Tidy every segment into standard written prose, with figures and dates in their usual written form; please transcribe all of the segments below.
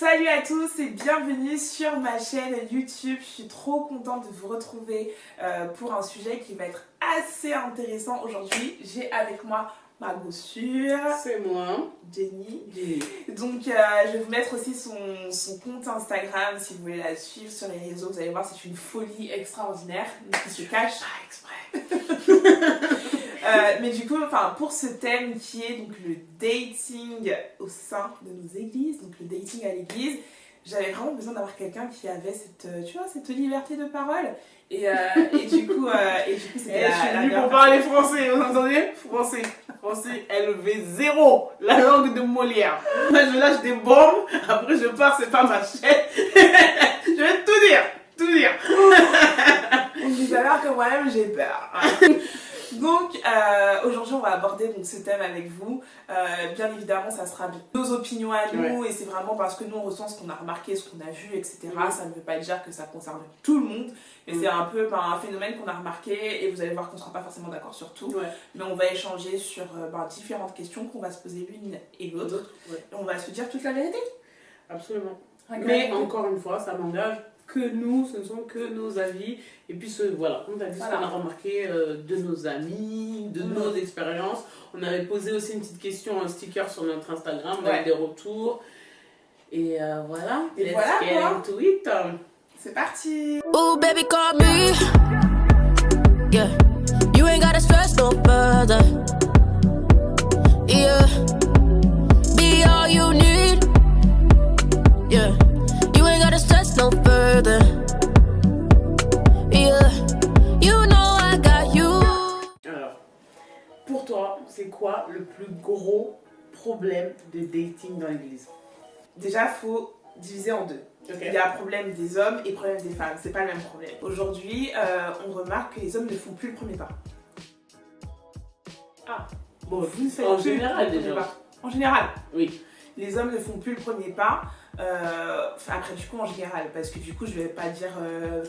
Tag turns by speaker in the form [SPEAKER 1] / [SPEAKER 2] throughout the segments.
[SPEAKER 1] Salut à tous et bienvenue sur ma chaîne YouTube. Je suis trop contente de vous retrouver pour un sujet qui va être assez intéressant aujourd'hui. J'ai avec moi ma gossure.
[SPEAKER 2] C'est moi.
[SPEAKER 1] Jenny. Donc je vais vous mettre aussi son compte Instagram si vous voulez la suivre sur les réseaux. Vous allez voir, c'est une folie extraordinaire qui se cache.
[SPEAKER 2] Pas exprès.
[SPEAKER 1] Mais du coup, pour ce thème qui est donc le dating au sein de nos églises, donc le dating à l'église, j'avais vraiment besoin d'avoir quelqu'un qui avait cette liberté de parole. Et du coup, c'était
[SPEAKER 2] je suis venue pour parler français, vous entendez? Français, LV0, la langue de Molière. Moi, je lâche des bombes, après je pars, c'est pas ma chaîne. Je vais tout dire.
[SPEAKER 1] Vous allez voir que moi-même j'ai peur. Donc aujourd'hui on va aborder donc, ce thème avec vous. Bien évidemment ça sera nos opinions à nous, et c'est vraiment parce que nous on ressent ce qu'on a remarqué, ce qu'on a vu, etc. Ça ne veut pas dire que ça concerne tout le monde, mais c'est un peu un phénomène qu'on a remarqué, et vous allez voir qu'on ne sera pas forcément d'accord sur tout, mais on va échanger sur différentes questions qu'on va se poser l'une et l'autre, et on va se dire toute la vérité.
[SPEAKER 2] Absolument. Mais encore une fois, ça m'engage que nous, ce ne sont que nos avis, et puis voilà, comme tu as dit, ce qu'on a remarqué de nos amis, de nos expériences. On avait posé aussi une petite question, un sticker sur notre Instagram, on avait des retours, et voilà,
[SPEAKER 1] et let's get
[SPEAKER 2] into it.
[SPEAKER 1] C'est parti.
[SPEAKER 3] Oh baby call me, yeah, you ain't gotta stress no further, yeah, be all you need, yeah. You ain't gotta stress no further. Yeah, you know I got you.
[SPEAKER 2] Alors, pour toi, c'est quoi le plus gros problème de dating dans l'église?
[SPEAKER 1] Déjà, il faut diviser en deux. Il y a problème des hommes et problème des femmes. C'est pas le même problème. Aujourd'hui, on remarque que les hommes ne font plus le premier pas.
[SPEAKER 2] Ah, bon, vous ne faites en général déjà.
[SPEAKER 1] En général.
[SPEAKER 2] Oui.
[SPEAKER 1] Les hommes ne font plus le premier pas. Après du coup en général, parce que du coup je vais pas dire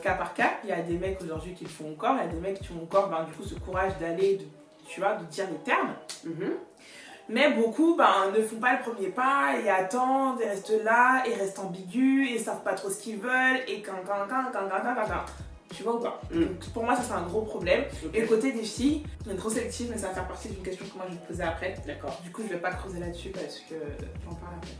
[SPEAKER 1] cas par cas, il y a des mecs aujourd'hui qui le font encore, il y a des mecs qui ont encore du coup ce courage d'aller, de dire les termes. Mais beaucoup ne font pas le premier pas et attendent, et restent là, et restent ambigus, et savent pas trop ce qu'ils veulent, et tu vois ou pas? Donc pour moi ça c'est un gros problème. Et côté des filles, on est trop sélective, mais ça va faire partie d'une question que moi je vais te poser après. D'accord. Du coup je vais pas creuser là-dessus parce que j'en parle après.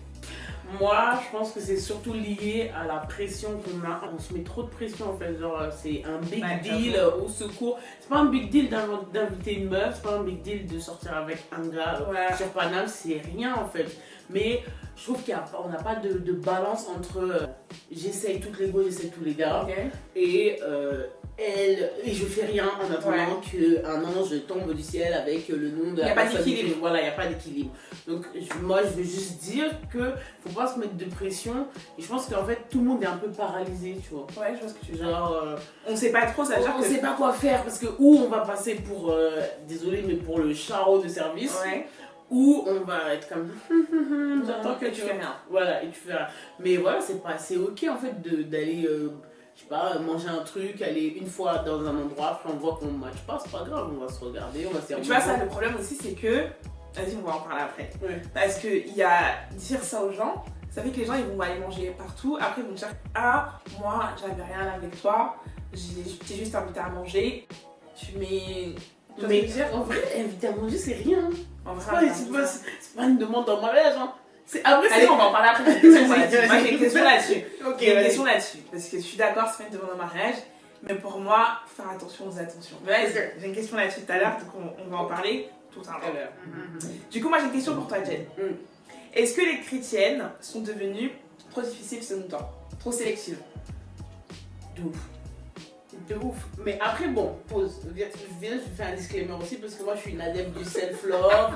[SPEAKER 2] Moi, je pense que c'est surtout lié à la pression qu'on a. On se met trop de pression en fait, genre c'est un big deal au secours. C'est pas un big deal d'inviter une meuf, c'est pas un big deal de sortir avec un gars sur Paname, c'est rien en fait. Mais je trouve qu'on n'a pas de balance entre j'essaye toutes les go, j'essaye tous les gars, et je fais rien en attendant qu'un ange tombe du ciel avec le nom de la personne. Il n'y a pas d'équilibre. Voilà, il n'y a pas d'équilibre. Donc moi je veux juste dire que faut pas se mettre de pression, et je pense qu'en fait tout le monde est un peu paralysé, tu vois.
[SPEAKER 1] Ouais, je vois ce que tu veux dire.
[SPEAKER 2] Genre
[SPEAKER 1] on sait pas trop, ça veut dire
[SPEAKER 2] on sait pas quoi faire, parce que ou on va passer pour désolé mais pour le charreau de service. Ou on va être comme j'attends que tu fais rien. Voilà, et tu fais rien. Mais voilà, c'est ok en fait d'aller je sais pas, manger un truc, aller une fois dans un endroit, après on voit qu'on ne matche pas, c'est pas grave, on va se regarder, on va se dire.
[SPEAKER 1] Tu vois, ça, le problème aussi, c'est que. Vas-y, on va en parler après. Parce que il y a dire ça aux gens, ça fait que les gens ils vont aller manger partout, après ils vont dire moi j'avais rien avec toi, j'étais juste invité à manger.
[SPEAKER 2] Mais en vrai, invité à manger c'est rien.
[SPEAKER 1] En vrai,
[SPEAKER 2] c'est pas une demande en mariage. Hein. Allez,
[SPEAKER 1] on va en parler après. Moi j'ai une question là-dessus. J'ai une question là-dessus. Parce que je suis d'accord, c'est pas une demande en mariage. Mais pour moi, faire attention aux attentions. Vas-y, j'ai une question là-dessus tout à l'heure, donc on va en parler tout à l'heure. Du coup, moi j'ai une question pour toi, Jen. Est-ce que les chrétiennes sont devenues trop difficiles selon toi? Trop sélectives?
[SPEAKER 2] De ouf. Mais après, bon, pause. Je fais un disclaimer aussi parce que moi je suis une adepte du self-love,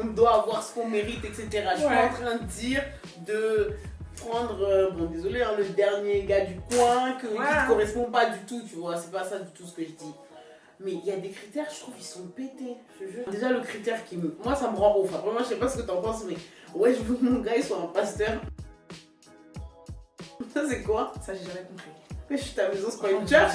[SPEAKER 2] on doit avoir ce qu'on mérite, etc. Je suis pas en train de dire de prendre, désolé, le dernier gars du coin qui ne correspond pas du tout, tu vois. C'est pas ça du tout ce que je dis. Mais il y a des critères, je trouve, ils sont pétés. Je jure. Déjà, le critère moi ça me rend ouf. Après, moi je sais pas ce que t'en penses, mais je veux que mon gars il soit un pasteur. Ça, c'est quoi?
[SPEAKER 1] Ça, j'ai jamais compris.
[SPEAKER 2] Mais je suis ta maison, c'est pas une church.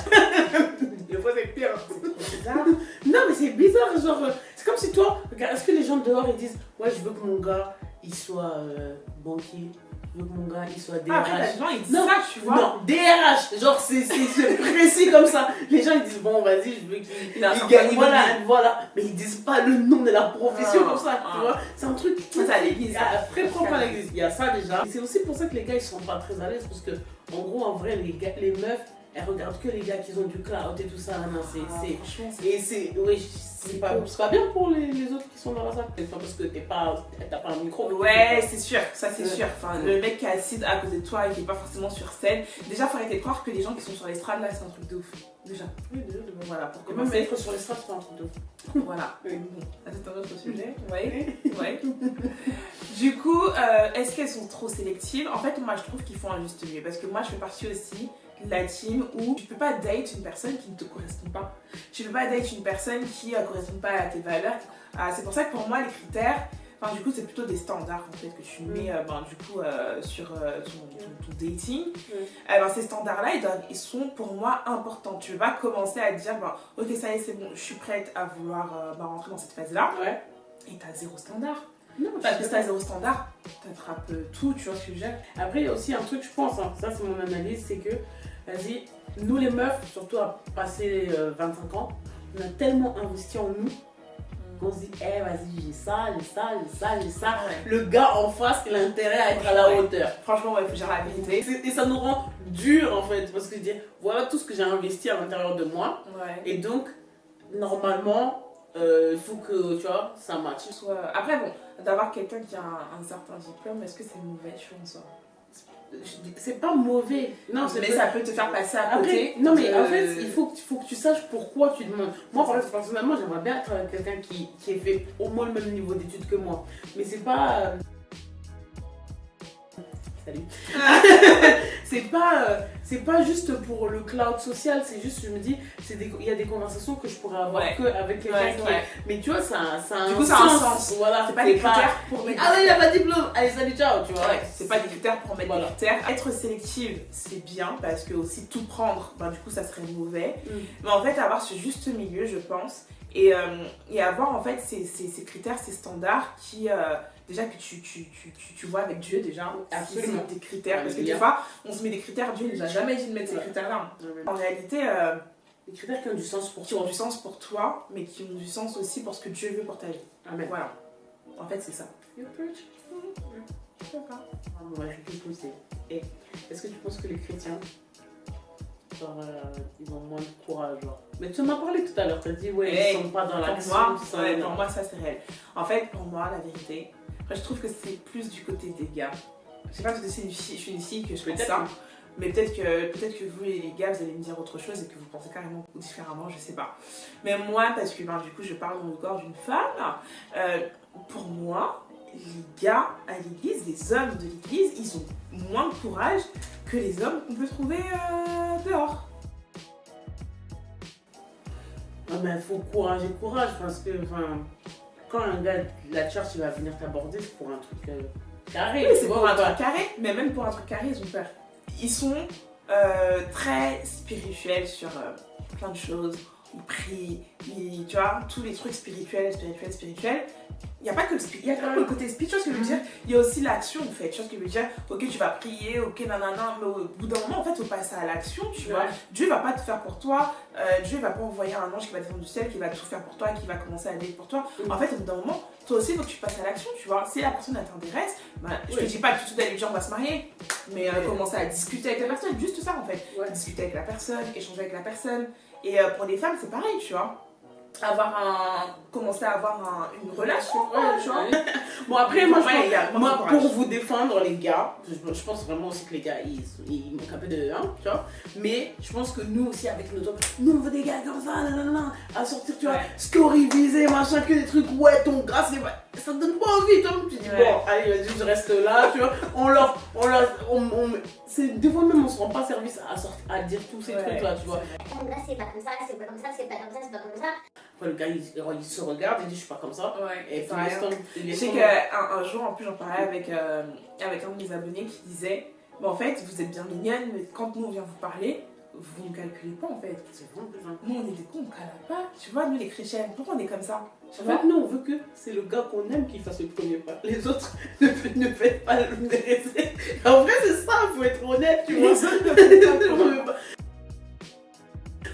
[SPEAKER 2] Des fois, c'est pire.
[SPEAKER 1] C'est bizarre.
[SPEAKER 2] Non, mais c'est bizarre. Genre, c'est comme si toi, regarde, est-ce que les gens dehors ils disent je veux que mon gars il soit banquier. Je veux que mon gars, il soit DRH.
[SPEAKER 1] Après, les gens, ils disent
[SPEAKER 2] Non,
[SPEAKER 1] ça, tu vois.
[SPEAKER 2] Non, DRH, genre c'est précis comme ça. Les gens ils disent bon vas-y, je veux qu'il gagne, voilà. Mais ils disent pas le nom de la profession comme ça, tu vois. C'est un truc
[SPEAKER 1] ça à l'église.
[SPEAKER 2] Très propre à l'église. Il y a ça déjà. C'est aussi pour ça que les gars ils sont pas très à l'aise parce que en gros en vrai les meufs elles regardent que les gars qui ont du clout et tout ça. Non, c'est pas bien pour les autres qui sont dans la salle. C'est pas parce que t'as pas un micro.
[SPEAKER 1] Ouais, c'est sûr, ça c'est sûr. Enfin, le mec qui est assis à côté de toi et qui est pas forcément sur scène. Déjà, faut arrêter de croire que les gens qui sont sur l'estrade là, c'est un truc de ouf. Déjà.
[SPEAKER 2] Oui, déjà.
[SPEAKER 1] Voilà, pour
[SPEAKER 2] Même
[SPEAKER 1] commencer.
[SPEAKER 2] être sur l'estrade, c'est un truc de ouf.
[SPEAKER 1] Voilà.
[SPEAKER 2] Oui.
[SPEAKER 1] Bon, c'est un autre sujet. Ouais. Ouais. Du coup, est-ce qu'elles sont trop sélectives? En fait, moi je trouve qu'ils font un juste milieu. Parce que moi je fais partie aussi de la team où tu peux pas date une personne qui ne te correspond pas. Tu peux pas date une personne qui ne correspond pas à tes valeurs. C'est pour ça que pour moi les critères, enfin du coup c'est plutôt des standards en fait que tu mets sur ton dating. Ces standards là ils sont pour moi importants. Tu vas commencer à dire ok ça y est c'est bon, je suis prête à vouloir rentrer dans cette phase là.
[SPEAKER 2] Ouais.
[SPEAKER 1] Et t'as zéro standard.
[SPEAKER 2] Non,
[SPEAKER 1] parce que si t'as zéro standard, t'attrapes tout, tu vois ce que je veux dire.
[SPEAKER 2] Après, il y a aussi un truc, je pense, ça c'est mon analyse, c'est que, vas-y, nous les meufs, surtout à passer 25 ans, on a tellement investi en nous qu'on se dit, vas-y, j'ai ça.
[SPEAKER 1] Ouais.
[SPEAKER 2] Le gars en face, il a intérêt à être à la hauteur.
[SPEAKER 1] Franchement, il faut dire la vérité.
[SPEAKER 2] Et ça nous rend dur en fait, parce que je dis, voilà tout ce que j'ai investi à l'intérieur de moi.
[SPEAKER 1] Ouais.
[SPEAKER 2] Et donc, normalement, il faut que, tu vois, ça matche.
[SPEAKER 1] Après, bon, d'avoir quelqu'un qui a un certain diplôme, est-ce que c'est mauvais, je pense?
[SPEAKER 2] C'est pas mauvais. Non,
[SPEAKER 1] mais ça peut te faire passer à côté.
[SPEAKER 2] Après, non, mais en fait, il faut que tu saches pourquoi tu demandes. Moi, personnellement, j'aimerais bien être avec quelqu'un qui ait fait au moins le même niveau d'études que moi. Mais c'est pas. Salut. C'est pas juste pour le cloud social, c'est juste, je me dis, il y a des conversations que je pourrais avoir que avec quelqu'un qui est. Mais tu vois, ça a un sens. Voilà,
[SPEAKER 1] c'est pas des critères pour mettre.
[SPEAKER 2] Ah oui, il a pas de diplôme, allez, salut, ciao, tu vois.
[SPEAKER 1] Ouais, c'est pas des critères pour mettre des critères. Être sélective, c'est bien parce que aussi tout prendre, du coup, ça serait mauvais. Mais en fait, avoir ce juste milieu, je pense, et avoir en fait ces critères, ces standards qui. Déjà que tu vois avec Dieu déjà, absolument des critères, parce que des fois on se met des critères, Dieu nous a jamais dit de mettre ces critères là. En réalité,
[SPEAKER 2] des critères qui ont du sens pour
[SPEAKER 1] toi. Qui ont du sens pour toi, mais qui ont du sens aussi pour ce que Dieu veut pour ta vie.
[SPEAKER 2] Amen.
[SPEAKER 1] Voilà. En fait c'est ça.
[SPEAKER 2] You preach. D'accord. On va juste pousser. Et est-ce que tu penses que les chrétiens, genre, ils ont moins de courage, genre. Mais tu m'as parlé tout à l'heure, tu as dit ils sont pas dans l'action.
[SPEAKER 1] Pour moi ça c'est réel. En fait pour moi la vérité, je trouve que c'est plus du côté des gars. Je sais pas parce que je suis une fille que je pense ça. Mais peut-être que vous les gars vous allez me dire autre chose et que vous pensez carrément différemment, je sais pas. Mais moi, parce que du coup je parle dans le corps d'une femme, pour moi, les gars à l'église, les hommes de l'église, ils ont moins de courage que les hommes qu'on peut trouver dehors.
[SPEAKER 2] Mais il faut courage parce que quand un gars de la church il va venir t'aborder, c'est pour un truc carré.
[SPEAKER 1] Oui, c'est pour un truc carré, mais même pour un truc carré, ils ont peur. Ils sont très spirituels sur plein de choses. Ils prient, tu vois, tous les trucs spirituels. Il n'y a pas que le côté spirituel, ce que je veux dire. Il y a aussi l'action, en fait. Tu vois ce que je veux dire? Ok, tu vas prier, ok, nanana, mais au bout d'un moment, en fait, il faut passer à l'action, tu vois. Dieu va pas te faire pour toi. Dieu va pas envoyer un ange qui va descendre du ciel, qui va tout faire pour toi, qui va commencer à aller pour toi. En fait, au bout d'un moment, toi aussi, il faut que tu passes à l'action, tu vois. Si la personne elle t'intéresse, je te dis pas que tout de suite aller dire on va se marier, mais commencer à discuter avec la personne, juste ça, en fait. Discuter avec la personne, échanger avec la personne. Et pour les femmes, c'est pareil, tu vois. Commencer à avoir une relation, tu vois.
[SPEAKER 2] Bon, après, moi, pour vous défendre, les gars, je pense vraiment aussi que les gars, ils manquent un peu de. Tu vois. Mais je pense que nous aussi, avec nos hommes, nous, on veut des gars comme ça, à sortir, tu vois, story visé, machin, que des trucs, ton gars, ça te donne pas envie, toi. Tu dis, bon, allez, vas-y, je reste là, tu vois. Des fois même, on se rend pas service à dire tous ces trucs-là, tu vois.
[SPEAKER 4] Là, c'est pas comme ça, c'est pas comme ça, c'est pas comme ça, c'est pas comme ça.
[SPEAKER 2] Après, le gars, il se regarde, il dit, je suis pas comme ça. Et puis,
[SPEAKER 1] je sais qu'un jour, en plus, j'en parlais avec un de mes abonnés qui disait, en fait, vous êtes bien mignonne, mais quand nous, on vient vous parler, vous ne calculez pas en fait.
[SPEAKER 2] C'est vraiment plus simple.
[SPEAKER 1] Nous, on est des cons, on ne calcule pas. Tu vois, nous les chrétiennes, pourquoi on est comme ça? Tu
[SPEAKER 2] En
[SPEAKER 1] vois?
[SPEAKER 2] fait, nous, on veut que c'est le gars qu'on aime qui fasse le premier pas. Les autres ne faites pas le déresser. En vrai, c'est ça, il faut être honnête, tu vois.
[SPEAKER 1] Les autres ne font pas le premier pas.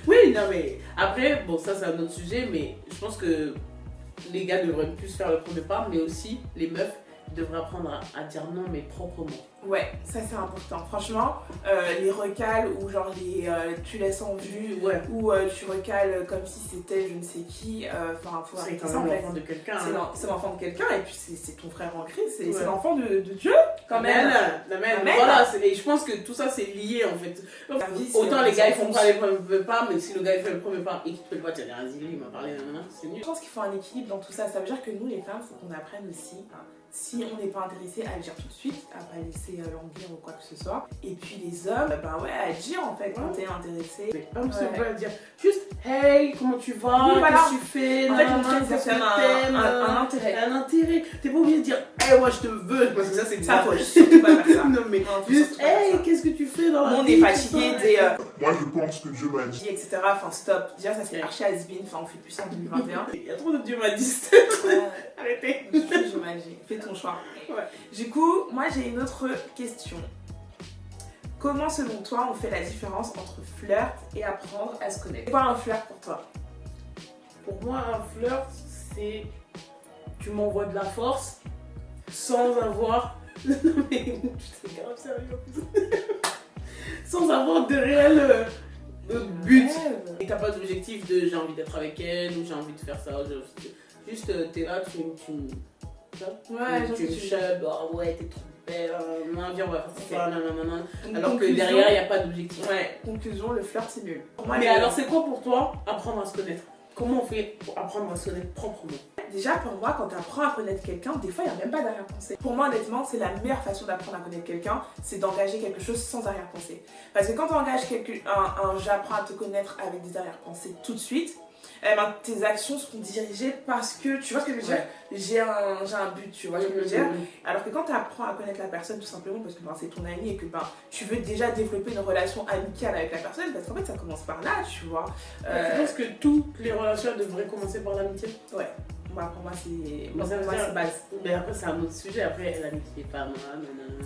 [SPEAKER 2] Oui, non, mais après, bon, ça, c'est un autre sujet, mais je pense que les gars devraient plus faire le premier pas, mais aussi les meufs devraient apprendre à dire non, mais proprement.
[SPEAKER 1] Ouais, ça c'est important. Franchement, les recals ou genre tu laisses en vue
[SPEAKER 2] Ouais.
[SPEAKER 1] ou tu recales comme si c'était je ne sais qui. Enfin, faut
[SPEAKER 2] C'est
[SPEAKER 1] arrêter
[SPEAKER 2] quand
[SPEAKER 1] ça en
[SPEAKER 2] même
[SPEAKER 1] fait.
[SPEAKER 2] l'enfant de quelqu'un.
[SPEAKER 1] C'est l'enfant de quelqu'un et puis c'est ton frère en Christ, c'est
[SPEAKER 2] Ouais.
[SPEAKER 1] l'enfant de Dieu quand même.
[SPEAKER 2] Amen.
[SPEAKER 1] Amen.
[SPEAKER 2] Voilà, et je pense que tout ça c'est lié en fait.
[SPEAKER 1] La vie, c'est-
[SPEAKER 2] Autant les gars ils font
[SPEAKER 1] c'est-
[SPEAKER 2] pas les premiers pas, mais si le gars il fait le premier pas et qu'il te fait pas, tu vas dire vas-y, lui il m'a parlé, nanana, c'est nul.
[SPEAKER 1] Je pense qu'il faut un équilibre dans tout ça. Ça veut dire que nous les femmes, il faut qu'on apprenne aussi. Hein, si on n'est pas intéressé à agir tout de suite, à pas laisser languir ou quoi que ce soit. Et puis les hommes, ben ouais, à agir en fait quand t'es intéressé.
[SPEAKER 2] Mais homme,
[SPEAKER 1] Ouais.
[SPEAKER 2] c'est pas dire juste hey, comment tu vas,
[SPEAKER 1] Oui, voilà.
[SPEAKER 2] qu'est-ce que tu fais,
[SPEAKER 1] En fait,
[SPEAKER 2] nanana,
[SPEAKER 1] montrer que
[SPEAKER 2] qu'est-ce
[SPEAKER 1] ça
[SPEAKER 2] que
[SPEAKER 1] fait
[SPEAKER 2] t'aimes,
[SPEAKER 1] un intérêt.
[SPEAKER 2] un intérêt. T'es pas obligé de dire hey, moi je te veux, parce que ça c'est
[SPEAKER 1] Ça,
[SPEAKER 2] bizarre.
[SPEAKER 1] faut surtout pas faire ça.
[SPEAKER 2] Non, mais
[SPEAKER 1] Non, faut
[SPEAKER 2] juste
[SPEAKER 1] surtout pas faire
[SPEAKER 2] hey,
[SPEAKER 1] ça.
[SPEAKER 2] qu'est-ce que tu fais dans la
[SPEAKER 1] On
[SPEAKER 2] vie,
[SPEAKER 1] est fatigué
[SPEAKER 2] tout
[SPEAKER 1] des.
[SPEAKER 2] ça.
[SPEAKER 5] Moi, je pense que Dieu m'a dit.
[SPEAKER 1] Etc. Enfin, stop. Déjà, ça c'est
[SPEAKER 2] Ouais.
[SPEAKER 1] archi has-been. Enfin, on fait plus ça en 2021.
[SPEAKER 2] Il y a trop de Dieu m'a dit. Arrêtez.
[SPEAKER 1] Fais ton choix.
[SPEAKER 2] Ouais.
[SPEAKER 1] Du coup, moi j'ai une autre question. Comment, selon toi, on fait la différence entre flirt et apprendre à se connaître? C'est quoi un flirt pour toi?
[SPEAKER 2] Pour moi, un flirt, c'est tu m'envoies de la force sans avoir. Non, mais c'est grave sérieux en plus. Sans avoir de réel but.
[SPEAKER 1] Rêve.
[SPEAKER 2] Et t'as pas d'objectif de j'ai envie d'être avec elle ou j'ai envie de faire ça. Juste t'es là, tu
[SPEAKER 1] Ouais,
[SPEAKER 2] tu me chubs, oh ouais, t'es trop belle, non, viens, on va faire ça, nanana.
[SPEAKER 1] Donc,
[SPEAKER 2] Alors que
[SPEAKER 1] conclusion-
[SPEAKER 2] derrière, il n'y a pas d'objectif.
[SPEAKER 1] Ouais, conclusion, le flirt c'est nul. Pour moi,
[SPEAKER 2] Mais
[SPEAKER 1] le-
[SPEAKER 2] alors, c'est quoi pour toi apprendre à se connaître? Comment on fait pour apprendre à se connaître proprement?
[SPEAKER 1] Déjà, pour moi, quand tu apprends à connaître quelqu'un, des fois, il n'y a même pas d'arrière-pensée. Pour moi, honnêtement, c'est la meilleure façon d'apprendre à connaître quelqu'un, c'est d'engager quelque chose sans arrière-pensée. Parce que quand tu engages j'apprends à te connaître avec des arrière-pensées tout de suite, eh ben, tes actions seront dirigées parce que, tu vois ce que je veux dire? J'ai un but, tu vois ce que je veux dire? Alors que quand tu apprends à connaître la personne tout simplement parce que ben, c'est ton ami et que ben, tu veux déjà développer une relation amicale avec la personne, parce qu'en fait ça commence par là, tu vois.
[SPEAKER 2] Je pense que toutes les relations devraient commencer par l'amitié.
[SPEAKER 1] Ouais, moi, pour moi c'est
[SPEAKER 2] Mais ça veut dire-
[SPEAKER 1] c'est base.
[SPEAKER 2] Mais après, c'est un autre sujet. Après, l'amitié, pas moi, nanana.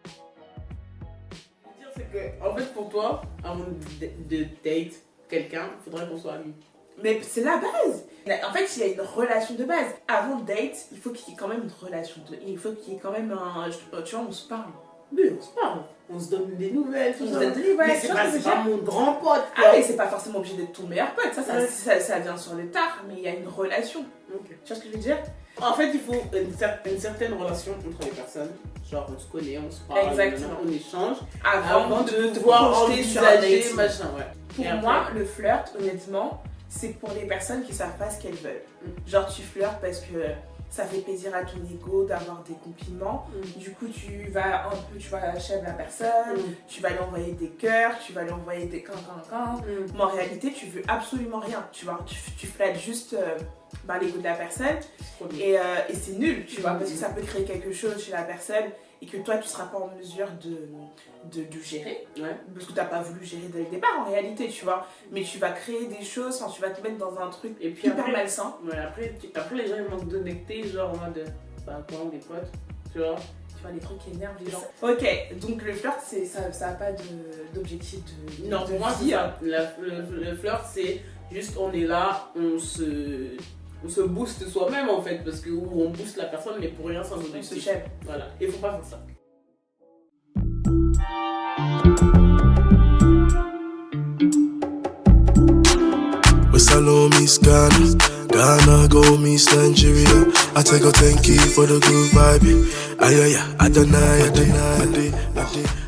[SPEAKER 2] Ce que je veux dire, c'est que, en fait, pour toi, avant de date quelqu'un, il faudrait qu'on soit amis.
[SPEAKER 1] Mais c'est la base. En fait, il y a une relation de base. Avant de date, il faut qu'il y ait quand même une relation de... Il faut qu'il y ait quand même un... Tu vois, on se parle.
[SPEAKER 2] Mais on se parle, on se donne des nouvelles, tout
[SPEAKER 1] On
[SPEAKER 2] ça.
[SPEAKER 1] se donne des nouvelles,
[SPEAKER 2] Mais
[SPEAKER 1] tu
[SPEAKER 2] c'est
[SPEAKER 1] vois
[SPEAKER 2] pas,
[SPEAKER 1] ce que
[SPEAKER 2] c'est
[SPEAKER 1] je veux
[SPEAKER 2] pas mon grand pote,
[SPEAKER 1] Ah
[SPEAKER 2] quoi.
[SPEAKER 1] oui, c'est pas forcément obligé d'être ton meilleur pote.
[SPEAKER 2] Ouais.
[SPEAKER 1] Ça vient sur le tard, mais il y a une relation.
[SPEAKER 2] Ok.
[SPEAKER 1] Tu vois ce que je veux dire?
[SPEAKER 2] En fait, il faut une certaine relation entre les personnes. Genre, on se connaît, on se parle,
[SPEAKER 1] Exactement.
[SPEAKER 2] on échange.
[SPEAKER 1] Avant de te
[SPEAKER 2] pouvoir
[SPEAKER 1] projeter sur un
[SPEAKER 2] envisager,
[SPEAKER 1] date.
[SPEAKER 2] machin, ouais.
[SPEAKER 1] Pour
[SPEAKER 2] Et après-
[SPEAKER 1] moi, le flirt, honnêtement, c'est pour les personnes qui savent pas ce qu'elles veulent. Genre, tu flirtes parce que ça fait plaisir à ton ego d'avoir des compliments. Du coup, tu vas un peu, tu vas chèvre la personne, tu vas lui envoyer des cœurs, tu vas lui envoyer des can. Mais en réalité, tu veux absolument rien. Tu vois, tu flattes juste l'ego de la personne et c'est nul, tu vois, parce que ça peut créer quelque chose chez la personne et que toi, tu seras pas en mesure de gérer.
[SPEAKER 2] Ouais.
[SPEAKER 1] Parce que tu n'as pas voulu gérer dès le départ en réalité, tu vois. Mais tu vas créer des choses, enfin, tu vas te mettre dans un truc
[SPEAKER 2] Et puis
[SPEAKER 1] hyper
[SPEAKER 2] après,
[SPEAKER 1] malsain.
[SPEAKER 2] ouais, après, les gens ils manquent d'honnêteté, genre en mode, bah quoi, on est potes, tu vois.
[SPEAKER 1] Tu vois, les trucs qui énervent les gens. Ok, donc le flirt, ça n'a pas d'objectif de
[SPEAKER 2] Non,
[SPEAKER 1] de
[SPEAKER 2] pour moi, c'est
[SPEAKER 1] vie.
[SPEAKER 2] ça. Le flirt, c'est juste, on est là, on se booste soi-même en fait, parce que ou on booste la personne, mais pour rien sans
[SPEAKER 1] On se
[SPEAKER 2] objectif.
[SPEAKER 1] chèvre.
[SPEAKER 2] Voilà, il faut pas faire ça.
[SPEAKER 6] West I know Miss Ghana, Ghana go Miss Nigeria. I take a thank you for the good vibe. Aye, aye, aye, I deny, I deny, I deny, I deny.